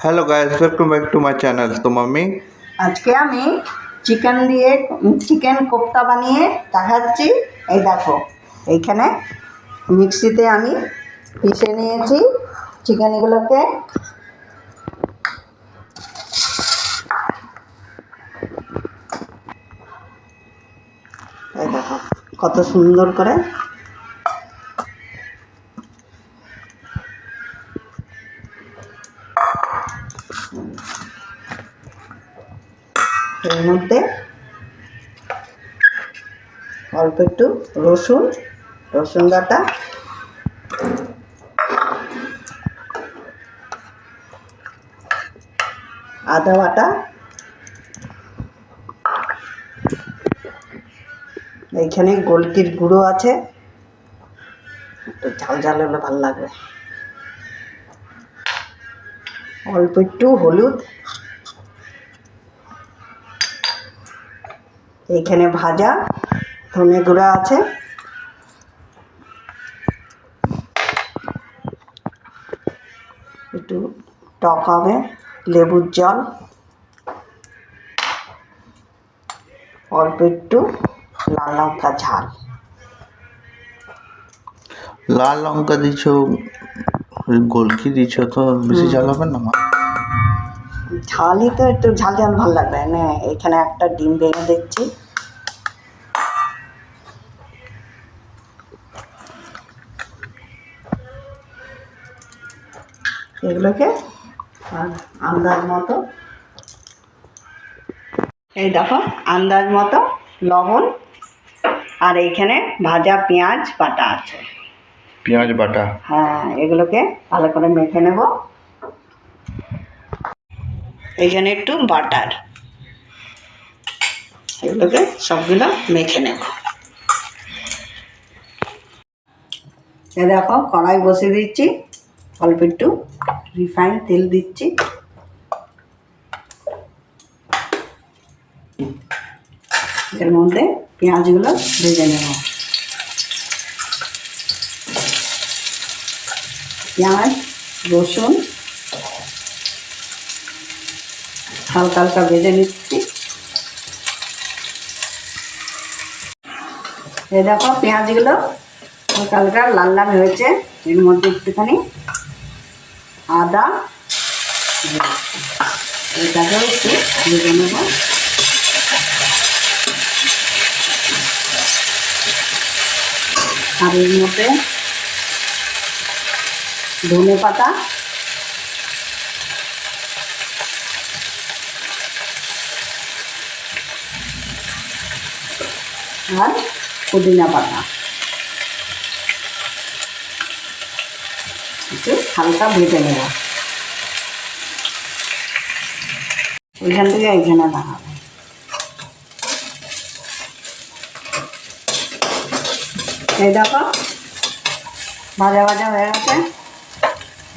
Hello guys, welcome back to my channel. तो mummy আজকে আমি চিকেন কোপ্তা বানিয়ে দেখাচ্ছি। এই দেখো, এইখানে মিক্সিতে আমি পিষে নিয়েছি চিকেনগুলোকে। এই দেখো কত সুন্দর করে। এর মধ্যে অল্প একটু রসুন বাটা, আদা বাটা, এইখানে গোলকির গুঁড়ো আছে, একটু ঝাল ঝাল হলে ভালো লাগবে, অল্প একটু হলুদ, এইখানে ভাজা ধনে গুঁড়া আছে, একটু টক হবে লেবুর জল, অল্প একটু লাল লঙ্কা ঝাল। লাল লঙ্কা দিচ্ছ, গোলকি দিচ্ছ, তো বেশি ঝাল হবে না মা? ঝালই তো, একটু ঝাল ঝাল ভালো লাগবে না। এখানে একটা ডিম ভেঙে দিচ্ছি। এগুলোকে আন্দাজ মতো, এই দেখো আন্দাজ মতো লবণ, আর এইখানে ভাজা পেঁয়াজ বাটা আছে। পেঁয়াজ বাটা? হ্যাঁ, এগুলোকে ভালো করে মেখে নেব। এইখানে একটু বাটার, এগুলোকে সবগুলো মেখে নেব। এ দেখো কড়াই বসিয়ে দিচ্ছি, অল্প একটু রিফাইন তেল দিচ্ছি। এর মধ্যে পেঁয়াজগুলো ভেজে নেব। পেঁয়াজ রসুন হালকা হালকা ভেজে নিচ্ছি। এই দেখো পেঁয়াজগুলো হালকা হালকা লাল লাল হয়েছে। এর মধ্যে একটুখানি আদা, এটাকেও একটু ভেজে নেব। আর এর মধ্যে ধনে পাতা, আর পুদিনা পাতা একটু হালকা ভেজে নেব। ওইখান থেকে এইখানে লাগাবো। এই দেখো ভাজা ভাজা হয়ে গেছে,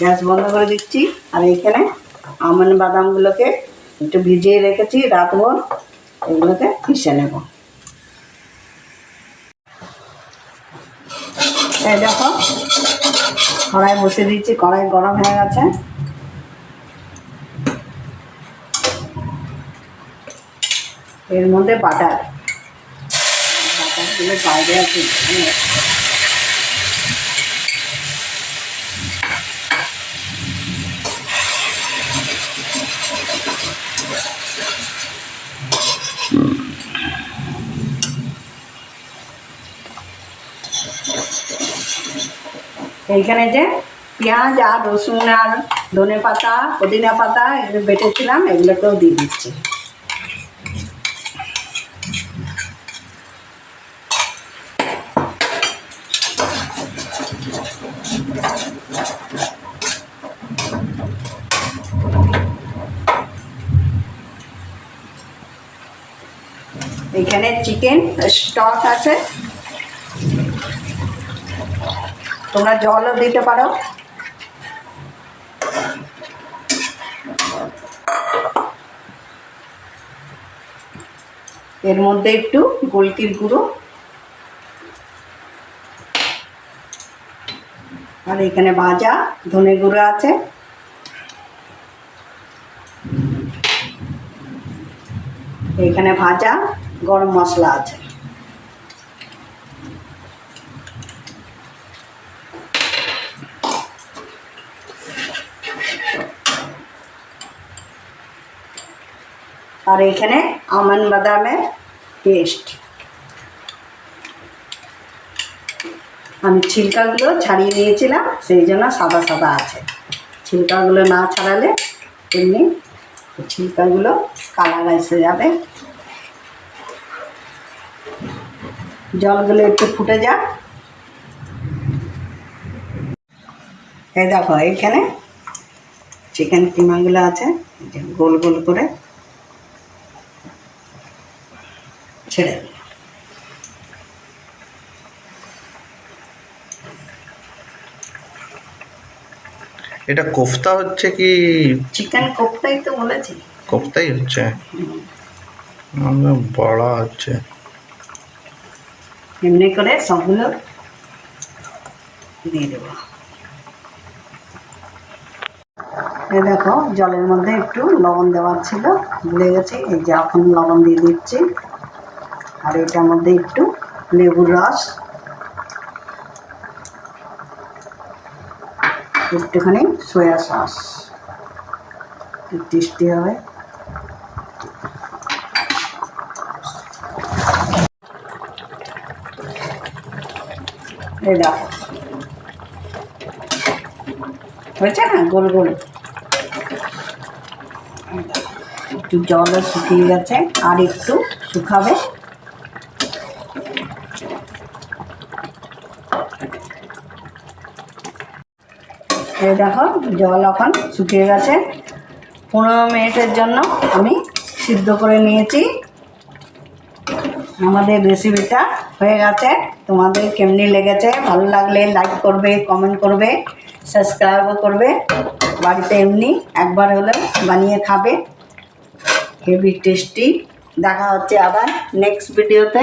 গ্যাস বন্ধ করে দিচ্ছি। আর এইখানে আমন্ড বাদামগুলোকে একটু ভিজিয়ে রেখেছি রাতভর, এগুলোকে পিষে নেব। এই দেখো কড়াই বসিয়ে দিচ্ছি, কড়াই গরম হয়ে গেছে। এর মধ্যে বাটারগুলো বাইরে আছে। এইখানে যে পেঁয়াজ আর রসুন আর ধনে পাতা পুদিনা পাতা এগুলো বেটেছিলাম, এগুলোকেও দিয়ে দিচ্ছি। এইখানে চিকেন স্টক আছে, তোমরা জলও দিতে পারো। এর মধ্যে একটু গোলকির গুঁড়ো, আর এখানে ভাজা ধনে গুঁড়ো আছে, এখানে ভাজা গরম মশলা আছে। আর এখানে আমন্ড বাদামের পেস্ট। আমি ছিলকাগুলো ছাড়িয়ে নিয়েছিলাম, সেই জন্য সাদা সাদা আছে। ছিলকাগুলো না ছাড়ালে এমনি ছিলকাগুলো কালার এসে যাবে। জলগুলো একটু ফুটে যাক। এই দেখো এখানে চিকেন কিমাগুলো আছে, গোল গোল করে ছেড়ে দিই। এটা কোফতা হচ্ছে কি? চিকেন কোফতাই তো বলেছি। কোফতাই হচ্ছে, আমার বড়া হচ্ছে। এমনি করে সবগুলো দিয়ে দেবো। এই দেখো জলের মধ্যে একটু লবণ দেওয়ার ছিল, ভুলে গেছি। এই যে এখন লবণ দিয়ে দিচ্ছি। আর এটার মধ্যে একটু লেবুর রস, একটুখানি সয়া সস, টেস্টি হবে। এই দেখো হয়েছে না গোল গোল। একটু জলও শুকিয়ে গেছে, আর একটু শুকাবে। এই দেখো জল এখন শুকিয়ে গেছে। 15 মিনিটের জন্য আমি সিদ্ধ করে নিয়েছি। আমাদের রেসিপিটা হয়ে গেছে। তোমাদের কেমনি লেগেছে? ভালো লাগলে লাইক করবে, কমেন্ট করবে, সাবস্ক্রাইবও করবে। বাড়িতে এমনি একবার হলেও বানিয়ে খাবে, হেভি টেস্টি। দেখা হচ্ছে আবার নেক্সট ভিডিওতে।